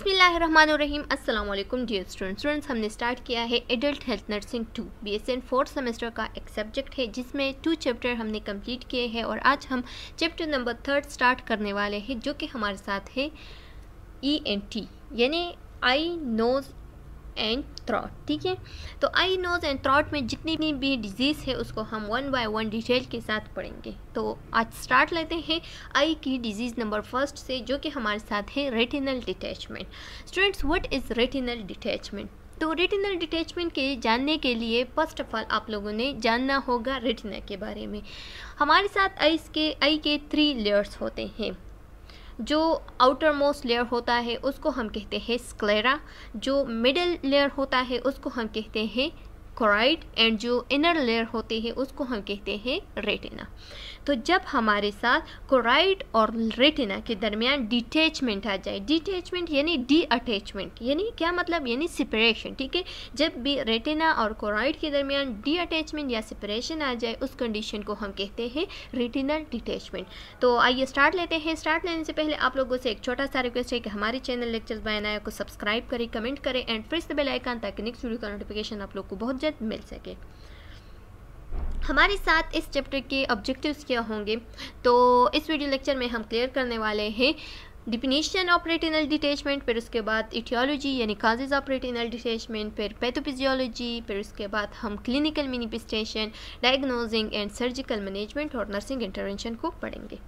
बिस्मिल्लाहिर्रहमानिर्रहीम। अस्सलाम वालेकुम डियर स्टूडेंट्स। हमने स्टार्ट किया है adult health nursing 2 BSN 4th semester का एक सब्जेक्ट है जिसमें 2 चैप्टर हमने कंप्लीट किए हैं और आज हम चैप्टर नंबर 3 स्टार्ट करने वाले हैं जो कि हमारे साथ है ENT यानी आई नोज़ एंड थ्रोट। ठीक है, तो आई नोज़ एंड थ्रोट में जितनी भी डिजीज़ है उसको हम वन बाय वन डिटेल के साथ पढ़ेंगे। तो आज स्टार्ट लेते हैं आई की डिजीज़ नंबर 1 से जो कि हमारे साथ है retinal detachment. Students, what is retinal detachment? तो रेटिनल डिटैचमेंट के जानने के लिए फर्स्ट ऑफ ऑल आप लोगों ने जानना होगा रेटिना के बारे में। हमारे साथ आई के 3 लेयर्स होते हैं। जो आउटर मोस्ट लेयर होता है उसको हम कहते हैं स्क्लेरा, जो मिडल लेयर होता है उसको हम कहते हैं कोराइड एंड जो इनर लेयर होते हैं उसको हम कहते हैं रेटिना। तो जब हमारे साथ कोराइड और रेटिना के दरमियान डिटैचमेंट आ जाए, डिटैचमेंट यानी डी अटैचमेंट, यानी क्या मतलब, यानी सेपरेशन। ठीक है, जब भी रेटिना और कोराइड के दरमियान डी अटैचमेंट या सेपरेशन आ जाए उस कंडीशन को हम कहते हैं रेटिनल डिटैचमेंट। तो आइए स्टार्ट लेते हैं। स्टार्ट लेने से पहले आप लोगों से एक छोटा सा रिक्वेस्ट है कि हमारे चैनल लेक्चर्स बाय अनाया को सब्सक्राइब करें, कमेंट करें and press the bell icon ताकि नेक्स्ट वीडियो का नोटिफिकेशन आप लोग को बहुत जल्द मिल सके। हमारे साथ इस चैप्टर के ऑब्जेक्टिव्स क्या होंगे, तो इस वीडियो लेक्चर में हम क्लियर करने वाले हैं डिफिनीशन ऑफ रेटिनल डिटैचमेंट, फिर उसके बाद इटियोलॉजी यानी काजेज ऑफ रेटिनल डिटैचमेंट, फिर पैथोफिजियोलॉजी, फिर उसके बाद हम clinical manifestation, diagnosing and surgical management और नर्सिंग इंटरवेंशन को पढ़ेंगे।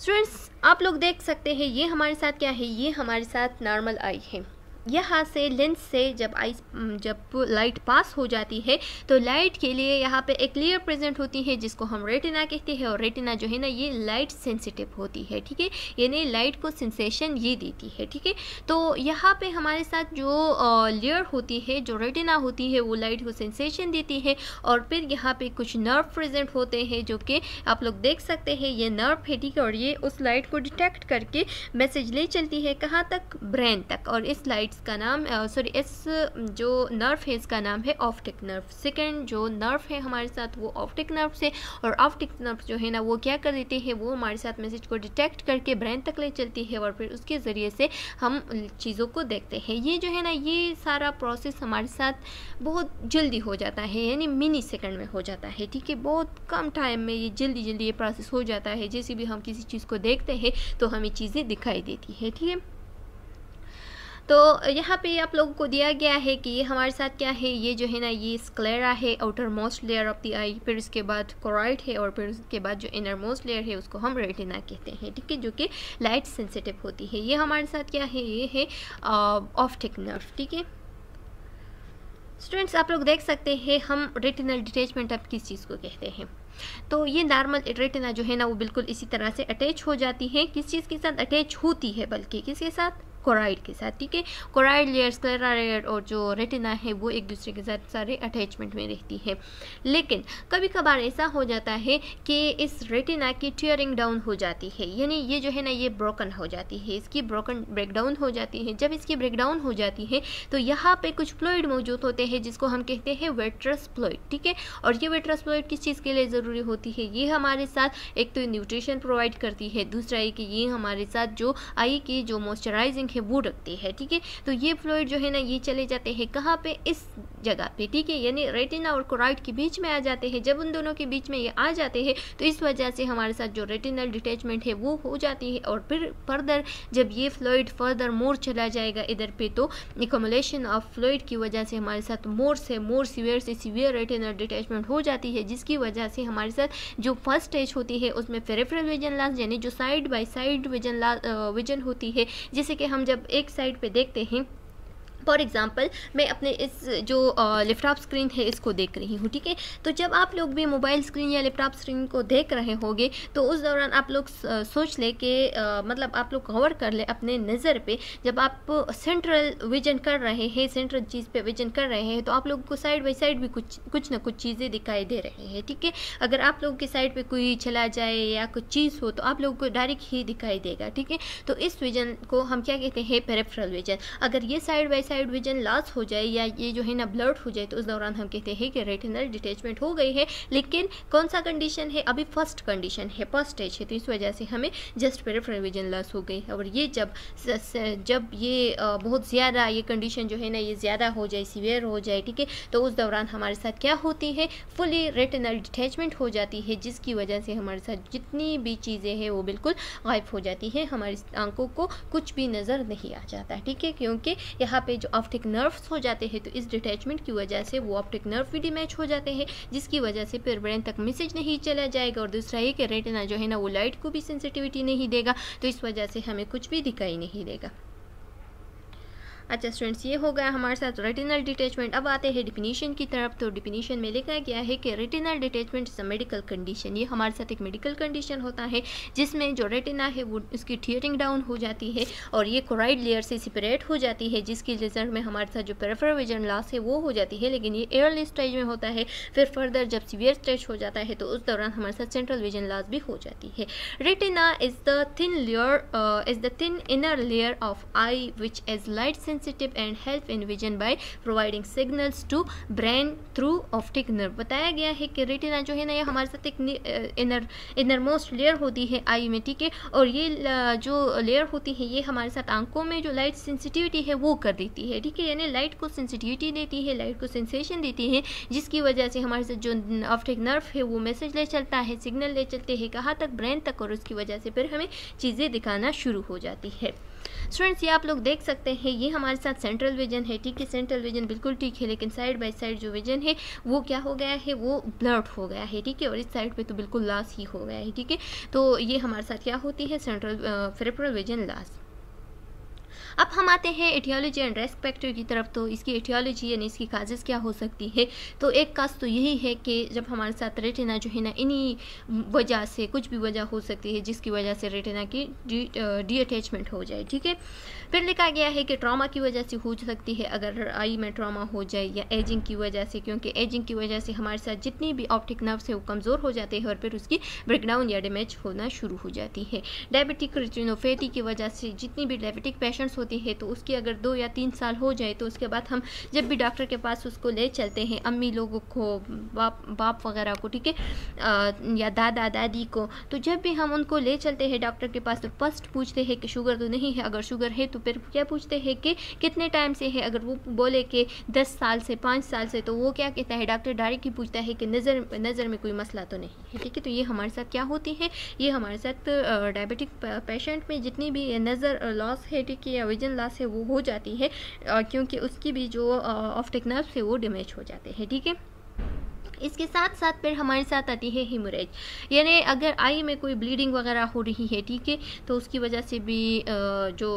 स्टूडेंट्स, आप लोग देख सकते हैं ये हमारे साथ क्या है, ये हमारे साथ नॉर्मल आई है। यहाँ से लेंस से जब लाइट पास हो जाती है तो लाइट के लिए यहाँ पे एक लेयर प्रेजेंट होती है जिसको हम रेटिना कहते हैं और रेटिना जो है ना ये लाइट सेंसिटिव होती है। ठीक है, यानी लाइट को सेंसेशन ये देती है। ठीक है, तो यहाँ पे हमारे साथ जो लेयर होती है, जो रेटिना होती है, वो लाइट को सेंसेशन देती है और फिर यहाँ पे कुछ नर्व प्रेजेंट होते हैं जो कि आप लोग देख सकते हैं ये नर्व है। ठीक है, और ये उस लाइट को डिटेक्ट करके मैसेज ले चलती है कहाँ तक, ब्रेन तक। और इस लाइट का नाम इस जो नर्व है इसका नाम है ऑप्टिक नर्व। सेकंड जो नर्व है हमारे साथ वो ऑप्टिक नर्व से, और ऑप्टिक नर्व जो है ना वो क्या कर देती है, वो हमारे साथ मैसेज को डिटेक्ट करके ब्रेन तक ले चलती है और फिर उसके ज़रिए से हम चीज़ों को देखते हैं। ये जो है ना ये सारा प्रोसेस हमारे साथ बहुत जल्दी हो जाता है, यानी मिनी सेकंड में हो जाता है। ठीक है, बहुत कम टाइम में ये जल्दी ये प्रोसेस हो जाता है। जैसे भी हम किसी चीज़ को देखते हैं तो हमें चीज़ें दिखाई देती है। ठीक है, तो यहाँ पे आप लोगों को दिया गया है कि ये हमारे साथ क्या है, ये जो है ना ये स्क्लेरा है, outer most layer of the eye, फिर उसके बाद कोराइड है और फिर उसके बाद जो इनर मोस्ट लेयर है उसको हम रेटिना कहते हैं। ठीक है, जो कि लाइट सेंसिटिव होती है। ये हमारे साथ क्या है, ये है ऑप्टिक नर्व। ठीक है स्टूडेंट्स, आप लोग देख सकते हैं हम रेटिनल डिटैचमेंट अब किस चीज़ को कहते हैं। तो ये नॉर्मल रेटिना जो है ना वो बिल्कुल इसी तरह से अटैच हो जाती है। किस चीज़ के साथ अटैच होती है, बल्कि किसके साथ, कोराइड के साथ। ठीक है, कोराइड लेयर, स्क्लेरा लेयर और जो रेटिना है वो एक दूसरे के साथ सारे अटैचमेंट में रहती है। लेकिन कभी कभार ऐसा हो जाता है कि इस रेटिना की टियरिंग डाउन हो जाती है, यानी ये जो है ना ये ब्रोकन हो जाती है, इसकी ब्रेकडाउन हो जाती है। जब इसकी ब्रेकडाउन हो जाती है तो यहाँ पे कुछ फ्लूइड मौजूद होते हैं जिसको हम कहते हैं वेट्रस फ्लूइड। ठीक है, और ये वेट्रस फ्लूइड किस चीज़ के लिए ज़रूरी होती है, ये हमारे साथ एक तो न्यूट्रिशन प्रोवाइड करती है, दूसरा है कि ये हमारे साथ जो आई की जो मॉइस्चराइजिंग वो रखती है। ठीक है, तो ये फ्लूइड जो है ना ये चले जाते हैं कहाँ पे, इस जगह पे। ठीक है, यानी रेटिना और कोराइड के बीच में आ जाते हैं। जब उन दोनों के बीच में ये आ जाते हैं तो इस वजह से हमारे साथ जो रेटिनल डिटैचमेंट है वो हो जाती है और फिर फर्दर जब ये फ्लूइड फर्दर मोर चला जाएगा इधर पे तो एक्युमुलेशन ऑफ फ्लूइड की वजह से हमारे साथ मोर से सीवियर रेटिनल डिटैचमेंट हो जाती है, जिसकी वजह से हमारे साथ जो फर्स्ट स्टेज होती है उसमें पेरिफेरल विजन लॉस यानी जो साइड बाय साइड विजन होती है, जिसे कि हम जब एक साइड पे देखते हैं। फॉर एग्जाम्पल मैं अपने इस जो लैपटॉप स्क्रीन है इसको देख रही हूँ। ठीक है, तो जब आप लोग भी मोबाइल स्क्रीन या लैपटॉप स्क्रीन को देख रहे होंगे तो उस दौरान आप लोग सोच ले कि मतलब आप लोग कवर कर ले अपने नज़र पे, जब आप सेंट्रल विजन कर रहे हैं, सेंट्रल चीज़ पे विजन कर रहे हैं तो आप लोगों को साइड बाई साइड भी कुछ ना कुछ चीज़ें दिखाई दे रहे हैं। ठीक है, अगर आप लोगों की साइड पे कोई चला जाए या कुछ चीज़ हो तो आप लोगों को डायरेक्ट ही दिखाई देगा। ठीक है, तो इस विजन को हम क्या कहते हैं, पेरिफेरल विजन। अगर ये side by side side vision loss हो जाए या ये जो है ना ब्लर्ड हो जाए तो उस दौरान हम कहते हैं कि रेटिनल डिटैचमेंट हो गई है। लेकिन कौन सा कंडीशन है, अभी फर्स्ट कंडीशन है, फर्स्ट स्टेज है, तो इस वजह से हमें जस्ट पेरिफेरल विजन लॉस हो गई है। और ये जब ये बहुत ज़्यादा ये कंडीशन जो है ना ये ज़्यादा हो जाए, सीवियर हो जाए, ठीक है, तो उस दौरान हमारे साथ क्या होती है, फुली रेटिनल डिटैचमेंट हो जाती है, जिसकी वजह से हमारे साथ जितनी भी चीज़ें हैं वो बिल्कुल गायब हो जाती है, हमारी आंखों को कुछ भी नज़र नहीं आ जाता है, ठीक है, क्योंकि यहाँ पे जो ऑप्टिक नर्व्स हो जाते हैं तो इस डिटैचमेंट की वजह से वो ऑप्टिक नर्व भी डैमेज हो जाते हैं, जिसकी वजह से फिर ब्रेन तक मैसेज नहीं चला जाएगा। और दूसरा ये कि रेटिना जो है ना वो लाइट को भी सेंसिटिविटी नहीं देगा, तो इस वजह से हमें कुछ भी दिखाई नहीं देगा। अच्छा स्टूडेंट्स, ये हो गया हमारे साथ रेटिनल डिटैचमेंट। अब आते हैं डिफिनीशन की तरफ। तो डिफिनीशन में लिखा गया है कि retinal detachment is a medical condition. ये हमारे साथ एक मेडिकल कंडीशन होता है जिसमें जो रेटिना है वो उसकी टियरिंग डाउन हो जाती है और ये कोराइड लेयर से सेपरेट हो जाती है, जिसकी रिजल्ट में हमारे साथ जो पेरिफेरल विजन लॉस है वो हो जाती है। लेकिन ये अर्ली स्टेज में होता है, फिर फर्दर जब सीवियर स्टेज हो जाता है तो उस दौरान हमारे साथ सेंट्रल विजन लॉस भी हो जाती है। Retina is the thin inner layer of eye which is light sensitive and help in vision by providing signals to brain through optic nerve. बताया गया है कि रेटिना जो है ना ये हमारे साथ एक इनर मोस्ट लेयर होती है आई में, ठीक है, और ये जो लेयर होती है ये हमारे साथ आंखों में जो लाइट सेंसिटिविटी है वो कर देती है, ठीक है, यानी लाइट को सेंसिटिविटी देती है, लाइट को सेंसेशन देती है, जिसकी वजह से हमारे साथ जो ऑप्टिक नर्व है वो मैसेज ले चलता है, सिग्नल ले चलते हैं, कहाँ तक, ब्रेन तक, और उसकी वजह से फिर हमें चीज़ें दिखाना शुरू हो जाती है। स्टूडेंट्स, ये आप लोग देख सकते हैं, ये हमारे साथ सेंट्रल विजन है, ठीक है, सेंट्रल विजन बिल्कुल ठीक है, लेकिन साइड बाय साइड जो विजन है वो क्या हो गया है, वो ब्लर्ड हो गया है, ठीक है, और इस साइड पे तो बिल्कुल लॉस ही हो गया है, ठीक है। तो ये हमारे साथ क्या होती है, सेंट्रल पेरिफेरल विजन लॉस। अब हम आते हैं एटियोलॉजी एंड रिस्क फैक्टर की तरफ। तो इसकी एटियोलॉजी यानी इसकी काजेज़ क्या हो सकती है, तो एक काज तो यही है कि जब हमारे साथ रेटिना जो है ना इन्हीं वजह से, कुछ भी वजह हो सकती है जिसकी वजह से रेटिना की डी अटैचमेंट हो जाए, ठीक है। फिर लिखा गया है कि ट्रॉमा की वजह से हो सकती है, अगर आई में ट्रॉमा हो जाए, या एजिंग की वजह से, क्योंकि एजिंग की वजह से हमारे साथ जितनी भी ऑप्टिक नर्व्स है वो कमज़ोर हो जाते हैं और फिर उसकी ब्रेकडाउन या डैमेज होना शुरू हो जाती है। डायबिटिक रेटिनोपैथी की वजह से जितनी भी डायबिटिक पेशेंट्स होती है तो उसकी अगर 2 या 3 साल हो जाए तो उसके बाद हम जब भी डॉक्टर के पास उसको ले चलते हैं, अम्मी लोगों को, बाप वगैरह को, ठीक है, या दादा दादी को, तो जब भी हम उनको ले चलते हैं डॉक्टर के पास तो फर्स्ट पूछते हैं कि शुगर तो नहीं है, अगर शुगर है तो फिर क्या पूछते हैं कि कितने टाइम से है, अगर वो बोले कि 10 साल से, 5 साल से, तो वो क्या कहता है, डॉक्टर डायरेक्ट ही पूछता है कि नज़र में कोई मसला तो नहीं है, ठीक है। तो ये हमारे साथ क्या होती है, ये हमारे साथ डायबिटिक पेशेंट में जितनी भी नज़र लॉस है, ठीक है, या विजन लॉस है वो हो जाती है, क्योंकि उसकी भी जो ऑप्टिक नर्व है वो डैमेज हो जाते हैं, ठीक है। इसके साथ साथ फिर हमारे साथ आती है हेमोरेज, यानी अगर आई में कोई ब्लीडिंग वगैरह हो रही है, ठीक है, तो उसकी वजह से भी जो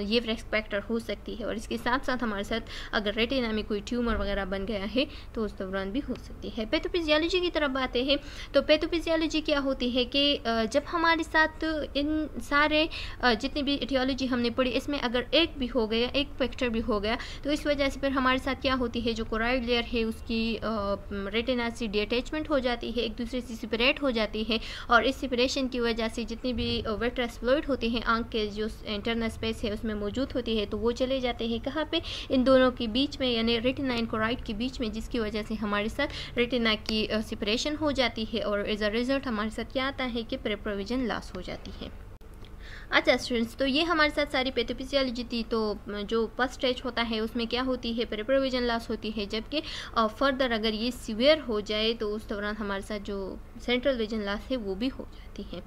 ये रिस्क फैक्टर हो सकती है। और इसके साथ साथ हमारे साथ अगर रेटिना में कोई ट्यूमर वगैरह बन गया है तो उस दौरान भी हो सकती है। पैथोफिजियोलॉजी की तरफ आते हैं। तो पैथोफिजियोलॉजी क्या होती है कि जब हमारे साथ इन सारे जितनी भी एटियोलॉजी हमने पढ़ी इसमें अगर एक भी हो गया, एक फैक्टर भी हो गया, तो इस वजह से फिर हमारे साथ क्या होती है, जो कोराइड लेयर है उसकी रेटिना से डिटैचमेंट हो जाती है, एक दूसरे से सेपरेट हो जाती है, और इस सेपरेशन की वजह से जितनी भी विट्रस फ्लूइड होते हैं आंख के जो इंटरनल स्पेस है उसमें मौजूद होती है, तो वो चले जाते हैं कहाँ पे, इन दोनों के बीच में, यानी रेटिना एंड कोराइड के बीच में, जिसकी वजह से हमारे साथ रेटिना की सेपरेशन हो जाती है और एज अ रिजल्ट हमारे साथ क्या आता है कि पेरिफेरल विजन लॉस हो जाती है। अच्छा स्टूडेंट्स, तो ये हमारे साथ सारी पैथोफिजियोलॉजी थी। तो जो फर्स्ट स्टेज होता है उसमें क्या होती है, पेरिफेरल विजन लॉस होती है, जबकि फर्दर अगर ये सीवियर हो जाए तो उस दौरान हमारे साथ जो सेंट्रल विजन लॉस है वो भी हो जाती है।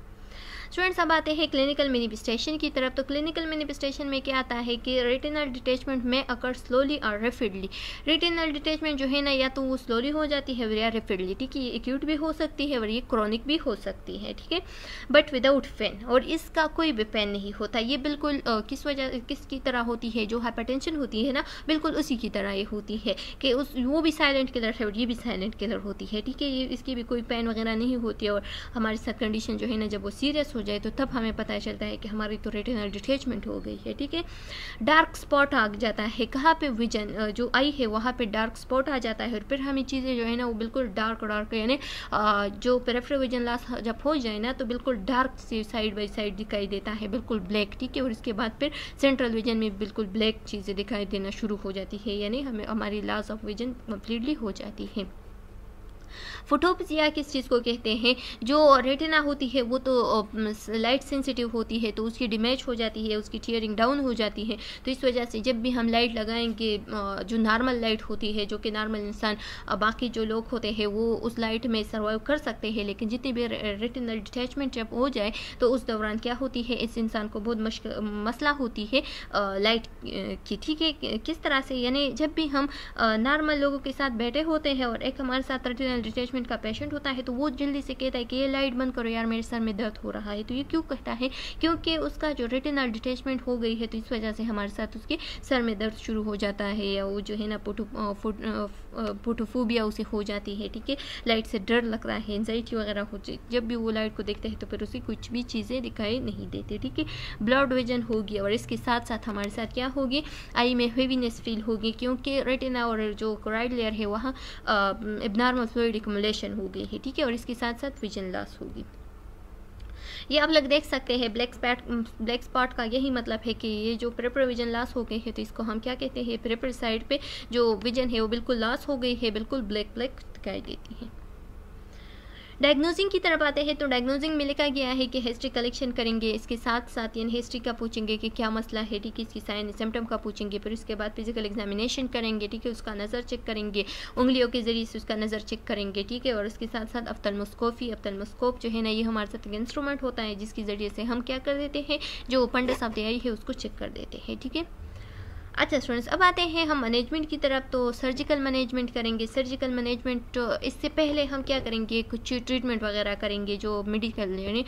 स्टूडेंट्स, अब आते हैं क्लिनिकल मैनिफेस्टेशन की तरफ। तो क्लिनिकल मैनिफेस्टेशन में क्या आता है कि रेटिनल डिटैचमेंट में अकर स्लोली और रैपिडली। रेटिनल डिटैचमेंट जो है ना या तो वो स्लोली हो जाती है या रैपिडली, ठीक है, ये एक्यूट भी हो सकती है और ये क्रॉनिक भी हो सकती है, ठीक है, बट विदाउट पेन, और इसका कोई भी पेन नहीं होता। ये बिल्कुल किसकी तरह होती है, जो हाइपरटेंशन होती है ना, बिल्कुल उसी की तरह ये होती है कि वो भी साइलेंट किलर है और ये भी साइलेंट किलर होती है, ठीक है, ये इसकी भी कोई पेन वगैरह नहीं होती है। और हमारे साथ कंडीशन जो है ना जब वो सीरियस हो जाए तो तब हमें पता चलता है कि हमारी तो रेटिनल डिटैचमेंट हो गई है। ठीक है, डार्क स्पॉट आ जाता है, कहाँ पे विजन जो आई है वहाँ पे डार्क स्पॉट आ जाता है और फिर हमें चीज़ें जो है ना वो बिल्कुल डार्क यानी जो पेरिफेरल विजन लॉस जब हो जाए ना तो बिल्कुल डार्क से साइड बाई साइड दिखाई देता है, बिल्कुल ब्लैक। ठीक है, और इसके बाद फिर सेंट्रल विजन में बिल्कुल ब्लैक चीज़ें दिखाई देना शुरू हो जाती है, यानी हमें हमारी लॉस ऑफ विजन कम्प्लीटली हो जाती है। फोटोपिसिया किस चीज़ को कहते हैं, जो रेटिना होती है वो तो लाइट सेंसिटिव होती है तो उसकी डैमेज हो जाती है, उसकी टीयरिंग डाउन हो जाती है। तो इस वजह से जब भी हम लाइट लगाएंगे, जो नॉर्मल लाइट होती है, जो कि नॉर्मल इंसान बाकी जो लोग होते हैं वो उस लाइट में सर्वाइव कर सकते हैं, लेकिन जितनी भी रेटिनल डिटैचमेंट जब हो जाए तो उस दौरान क्या होती है, इस इंसान को बहुत मसला होती है लाइट की। ठीक है, किस तरह से, यानी जब भी हम नॉर्मल लोगों के साथ बैठे होते हैं और एक हमारे साथ रेटिनल डिटैचमेंट का पेशेंट होता है तो वो जल्दी से कहता है कि ये लाइट बंद करो यार, मेरे सर में दर्द हो रहा है। तो ये क्यों कहता है, क्योंकि उसका जो रेटिनल डिटैचमेंट हो गई है तो इस वजह से हमारे साथ उसके सर में दर्द शुरू हो जाता है, या वो जो है ना फोटोफोबिया उसे हो जाती है। ठीक है, लाइट से डर लगता है, एंजाइटी वगैरह हो जाए, जब भी वो लाइट को देखता है तो फिर उसे कुछ भी चीज़ें दिखाई नहीं देती। ठीक है, ब्लड विजन होगी और इसके साथ साथ हमारे साथ क्या होगी, आई में हेवीनेस फील होगी, क्योंकि रेटिना और जो कोराइड लेयर है वहाँ एब्नॉर्मल फ्लूइड एक्युमुलेशन हो गई है। ठीक है, और इसके साथ साथ विजन लॉस होगी। ये आप लोग देख सकते हैं ब्लैक स्पॉट का यही मतलब है कि ये जो पेरिफेरल विजन लॉस हो गई है तो इसको हम क्या कहते हैं, पेरिफेरल साइड पे जो विजन है वो बिल्कुल लॉस हो गई है, बिल्कुल ब्लैक दिखाई देती है। डायग्नोजिंग की तरफ आते हैं तो डायग्नोजिंग में लिखा गया है कि हिस्ट्री कलेक्शन करेंगे, इसके साथ साथ यानी हिस्ट्री का पूछेंगे कि क्या मसला है, ठीक है, इसकी साइन सिम्टम का पूछेंगे, फिर उसके बाद फिजिकल एग्जामिनेशन करेंगे। ठीक है, उसका नज़र चेक करेंगे, उंगलियों के जरिए से उसका नज़र चेक करेंगे। ठीक है, और उसके साथ साथ अफ्थल्मोस्कोप जो है ना ये हमारे साथ एक इंस्ट्रूमेंट होता है जिसके ज़रिए से हम क्या कर देते हैं, जो पंडस ऑफ द आई है उसको चेक कर देते हैं। ठीक है, अच्छा स्टूडेंट्स, अब आते हैं हम मैनेजमेंट की तरफ। तो सर्जिकल मैनेजमेंट करेंगे। सर्जिकल मैनेजमेंट इससे पहले हम क्या करेंगे, कुछ ट्रीटमेंट वगैरह करेंगे जो मेडिकल यानी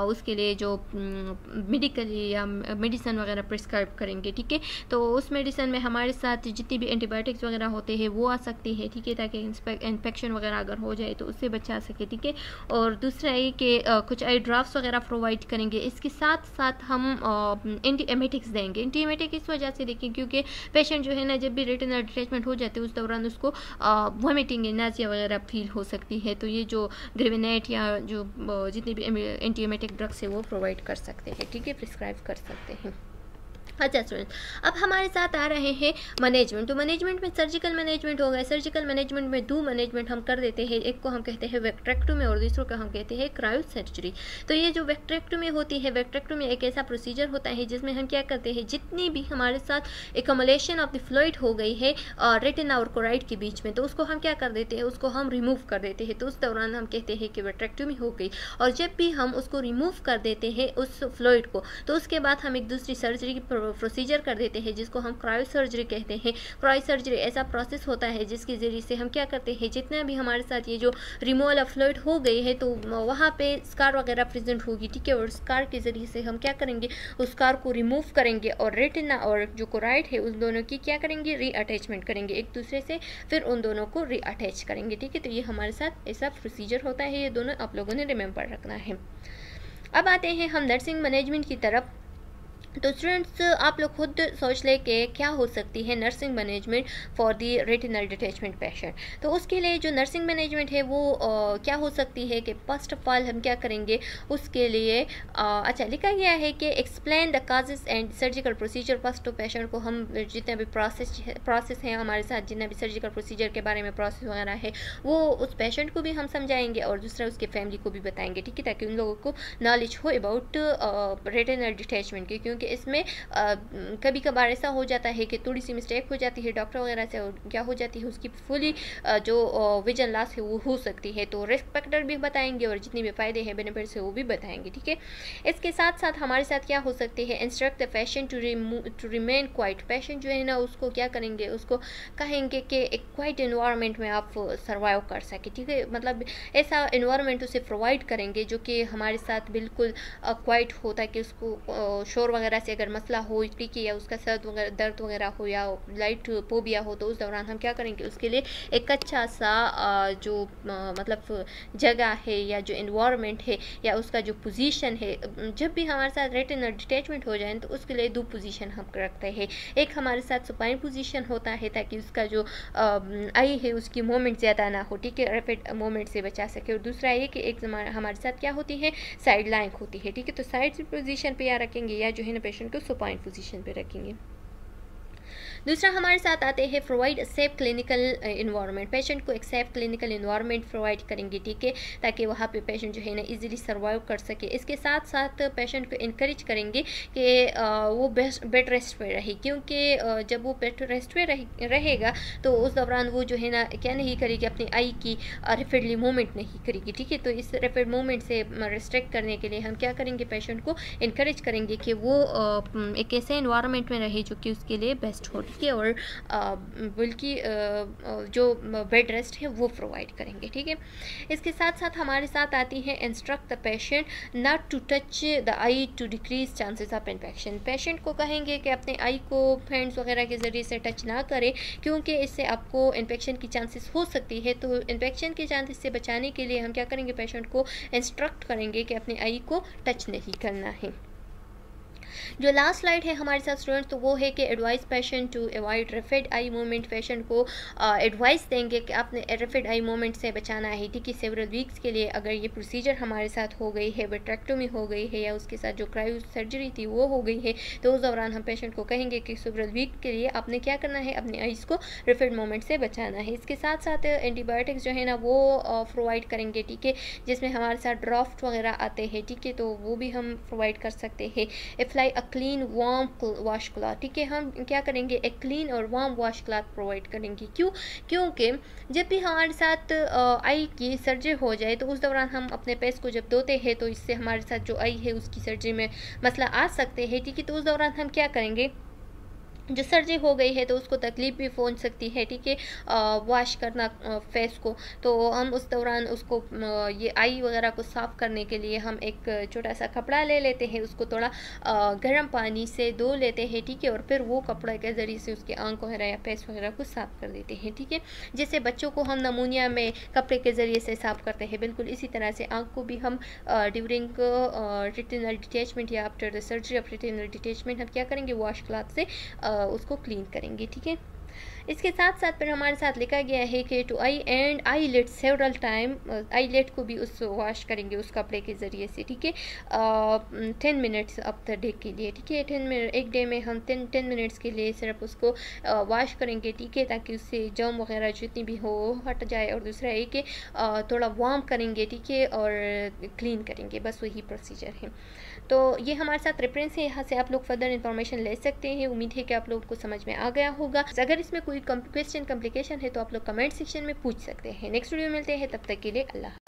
उसके लिए जो मेडिकल या मेडिसिन वगैरह प्रिस्क्राइब करेंगे। ठीक है, तो उस मेडिसिन में हमारे साथ जितनी भी एंटीबायोटिक्स वगैरह होते हैं वो आ सकती है। ठीक है, ताकि इन्फेक्शन वगैरह अगर हो जाए तो उससे बचा सके। ठीक है, और दूसरा ये कि कुछ आई ड्राफ्ट वगैरह प्रोवाइड करेंगे। इसके साथ साथ हम एंटी एमेटिक्स देंगे। एंटी एमेटिक इस वजह से देखें क्योंकि पेशेंट जो है ना जब भी रेटिनल डिटैचमेंट हो जाते हैं उस दौरान उसको वॉमिटिंग नाजिया वगैरह फील हो सकती है, तो ये जो ग्रेविनेट या जो जितने भी एंटी एमेटिक ड्रग्स है वो प्रोवाइड कर सकते हैं। ठीक है, प्रिस्क्राइब कर सकते हैं। अच्छा स्टूडेंट, अब हमारे साथ आ रहे हैं मैनेजमेंट। तो मैनेजमेंट में सर्जिकल मैनेजमेंट हो गया। सर्जिकल मैनेजमेंट में दो मैनेजमेंट हम कर देते हैं, एक को हम कहते हैं वेक्ट्रेक्टोमी और दूसरों को हम कहते हैं क्रायोसर्जरी। तो ये जो वेक्ट्रेक्टोमी होती है, वेक्ट्रेक्टोमी एक ऐसा प्रोसीजर होता है जिसमें हम क्या करते हैं, जितनी भी हमारे साथ एकमलेशन ऑफ द फ्लूइड हो गई है रेटिना और कोराइड के बीच में, तो उसको हम क्या कर देते हैं, उसको हम रिमूव कर देते हैं। तो उस दौरान हम कहते हैं कि वेक्ट्रेक्टोमी हो गई। और जब भी हम उसको रिमूव कर देते हैं उस फ्लूइड को, तो उसके बाद हम एक दूसरी सर्जरी की प्रोसीजर कर देते हैं जिसको हम क्रायोसर्जरी कहते हैं। क्रायोसर्जरी ऐसा प्रोसेस होता है जिसके जरिए से हम क्या करते हैं, जितना भी हमारे साथ ये जो रिमूवल ऑफ फ्लूइड हो गई है तो वहाँ पे स्कार वगैरह प्रेजेंट होगी। ठीक है, और स्कार के जरिए से हम क्या करेंगे, उस स्कार को रिमूव करेंगे और रेटिना और जो कोराइड है उस दोनों की क्या करेंगे, रीअटैचमेंट करेंगे एक दूसरे से, फिर उन दोनों को रीअटैच करेंगे। ठीक है, तो ये हमारे साथ ऐसा प्रोसीजर होता है, ये दोनों आप लोगों ने रिमेंबर रखना है। अब आते हैं हम नर्सिंग मैनेजमेंट की तरफ। तो स्टूडेंट्स आप लोग खुद सोच लें कि क्या हो सकती है nursing management for the retinal detachment patient. तो उसके लिए जो नर्सिंग मैनेजमेंट है वो क्या हो सकती है कि फर्स्ट ऑफ ऑल हम क्या करेंगे, उसके लिए अच्छा लिखा गया है कि explain the causes and surgical procedure first to patient को। हम जितने भी प्रोसेस हैं हमारे साथ, जितना भी सर्जिकल प्रोसीजर के बारे में प्रोसेस वगैरह है वो उस पेशेंट को भी हम समझाएंगे और दूसरा उसके फैमिली को भी बताएंगे। ठीक है, ताकि उन लोगों को नॉलेज हो अबाउट रेटिनल डिटैचमेंट की, क्योंकि इसमें कभी कभार ऐसा हो जाता है कि थोड़ी सी मिस्टेक हो जाती है डॉक्टर वगैरह से, और क्या हो जाती है उसकी फुली जो विजन लॉस है वो हो सकती है। तो रिस्क फैक्टर भी बताएंगे और जितने भी फायदे हैं बेनिफिट्स है वो भी बताएंगे। ठीक है, इसके साथ साथ हमारे साथ क्या हो सकते हैं, instruct the patient to remain quiet. Patient जो है ना उसको क्या करेंगे, उसको कहेंगे कि एक क्वाइट एनवायरनमेंट में आप सर्वाइव कर सके। ठीक है, मतलब ऐसा एनवायरनमेंट उसे प्रोवाइड करेंगे जो कि हमारे साथ बिल्कुल क्वाइट हो, ताकि उसको शोर वगैरह वगैरह से अगर मसला हो, ठीक है, या उसका सर वगैरह दर्द वगैरह हो या लाइट फोबिया हो, तो उस दौरान हम क्या करेंगे, उसके लिए एक अच्छा सा जो मतलब जगह है या जो इन्वायरमेंट है या उसका जो पोजीशन है, जब भी हमारे साथ रेटिनल डिटैचमेंट हो जाए तो उसके लिए दो पोजीशन हम रखते हैं। एक हमारे साथ सुपाइन पोजीशन होता है ताकि उसका जो आई है उसकी मूवमेंट ज़्यादा ना हो, ठीक है, रैपिड मूवमेंट से बचा सके। और दूसरा ये कि एक हमारे साथ क्या होती है, साइड लाइन होती है, ठीक है। तो साइड पोजीशन पे या रखेंगे या जो है ना पेशेंट को सुपाइन पोजीशन पे रखेंगे। दूसरा हमारे साथ आते हैं provide safe clinical environment. Patient को एक सेफ क्लिनिकल इन्वायरमेंट प्रोवाइड करेंगे, ठीक है, ताकि वहाँ पे पेशेंट जो है ना इजीली सर्वाइव कर सके। इसके साथ साथ पेशेंट को इनकरेज करेंगे कि वो बेड रेस्ट पे रहे, क्योंकि जब वो बेड रेस्ट पे रहेगा तो उस दौरान वो जो है ना क्या नहीं करेगी, अपनी आई की रैपिडली मूवमेंट नहीं करेगी, ठीक है। तो इस रैपिड मूवमेंट से रिस्ट्रिक्ट करने के लिए हम क्या करेंगे, पेशेंट को इनकरेज करेंगे कि वो एक ऐसे इन्वायरमेंट में रहे जो कि उसके लिए बेस्ट हो, ठीक है, और बल्कि जो बेड रेस्ट है वो प्रोवाइड करेंगे, ठीक है। इसके साथ साथ हमारे साथ आती है instruct the patient not to touch the eye to decrease chances of infection. Patient को कहेंगे कि अपने आई को हैंड्स वगैरह के ज़रिए से टच ना करें, क्योंकि इससे आपको इन्फेक्शन की चांसेस हो सकती है। तो इन्फेक्शन के चांसेस से बचाने के लिए हम क्या करेंगे, पेशेंट को इंस्ट्रक्ट करेंगे कि अपनी आई को टच नहीं करना है। जो लास्ट स्लाइड है हमारे साथ स्टूडेंट्स, तो वो है कि advise patient to avoid rapid eye movement. Patient को एडवाइस देंगे कि आपने रैपिड आई मूवमेंट से बचाना है, ठीक है, सेवरल वीक्स के लिए। अगर ये प्रोसीजर हमारे साथ हो गई है, विट्रेक्टोमी हो गई है या उसके साथ जो क्रायो सर्जरी थी वो हो गई है, तो उस दौरान हम पेशेंट को कहेंगे कि सेवरल वीक के लिए आपने क्या करना है, अपनी आइज़ को रैपिड मूवमेंट से बचाना है। इसके साथ साथ एंटीबायोटिक्स जो है ना वो प्रोवाइड करेंगे, ठीक है, जिसमें हमारे साथ ड्राफ्ट वगैरह आते हैं, ठीक है, तो वो भी हम प्रोवाइड कर सकते हैं। Apply a clean warm wash cloth, ठीक है, हम क्या करेंगे, एक क्लीन और वार्म वॉश क्लॉथ प्रोवाइड करेंगे। क्योंकि जब भी हमारे साथ आई की सर्जरी हो जाए तो उस दौरान हम अपने पेस को जब धोते हैं तो इससे हमारे साथ जो आई है उसकी सर्जरी में मसला आ सकते हैं, ठीक है। तो उस दौरान हम क्या करेंगे, जो सर्जरी हो गई है तो उसको तकलीफ भी पहुंच सकती है, ठीक है, वॉश करना फेस को। तो हम उस दौरान उसको ये आई वगैरह को साफ़ करने के लिए हम एक छोटा सा कपड़ा ले लेते हैं, उसको थोड़ा गर्म पानी से धो लेते हैं, ठीक है, और फिर वो कपड़े के ज़रिए से उसके आंख वगैरह या फेस वगैरह को साफ़ कर देते हैं, ठीक है। जैसे बच्चों को हम नमूनिया में कपड़े के ज़रिए से साफ़ करते हैं, बिल्कुल इसी तरह से आँख को भी हम ड्यूरिंग रेटिनल डिटैचमेंट या after the surgery of retinal detachment हम क्या करेंगे, वॉश क्लॉथ से उसको क्लीन करेंगे, ठीक है। इसके साथ साथ फिर हमारे साथ लिखा गया है कि to eye and eyelid several time, eyelid को भी उस वॉश करेंगे उस कपड़े के ज़रिए से, ठीक है, 10 मिनट्स ऑफ द डे के लिए, ठीक है। 10 मिनट एक डे में हम 10 मिनट्स के लिए सिर्फ उसको वॉश करेंगे, ठीक है, ताकि उससे जर्म वगैरह जितनी भी हो हट जाए। और दूसरा ये कि थोड़ा वार्म करेंगे, ठीक है, और क्लीन करेंगे, बस वही प्रोसीजर है। तो ये हमारे साथ रेफरेंस है, यहाँ से आप लोग फर्दर इन्फॉर्मेशन ले सकते हैं। उम्मीद है कि आप लोगों को समझ में आ गया होगा। अगर इसमें कोई क्वेश्चन कम्प्लिकेशन है तो आप लोग कमेंट सेक्शन में पूछ सकते हैं। नेक्स्ट वीडियो मिलते हैं, तब तक के लिए अल्लाह।